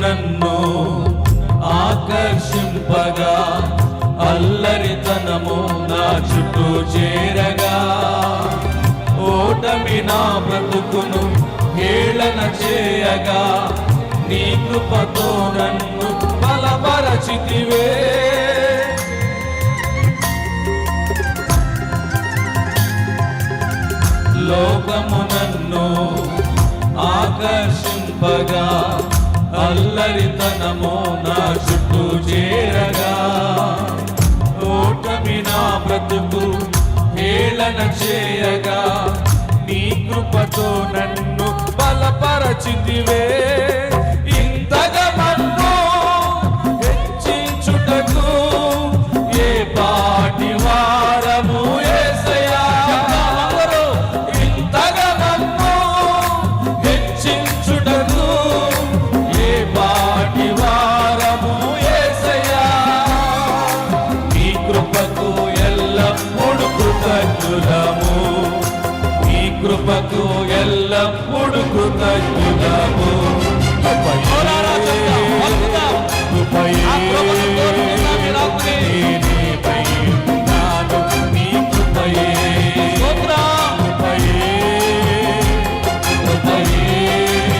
నన్ను ఆకర్షింపగా, అల్లరితనము నా చుట్టూ చేరగా, ఓటమి నా బ్రతుకును హేళన చేయగా, నీ కృపతో నన్ను బలపరచితివే. లోకము నన్ను ఆకర్షింపగా, అల్లరితనము నా చుట్టూ చేరగా, ఓటమి నా బ్రతుకు హేళన చేయగా, నీ కృపతో నన్ను బలపరచితివే. ఇంతగా నన్ను హెచ్చించుటకు ఏ పాటి వారము యేసయ్యా. ఇంతగా నన్ను హెచ్చించుటకు ఏ పాటి వారము యేసయ్యా. నీ కృపకు ఎల్లప్పుడూ కృతజ్ఞులము, నీ కృపకు ఎల్లప్పుడూ కృతజ్ఞులము.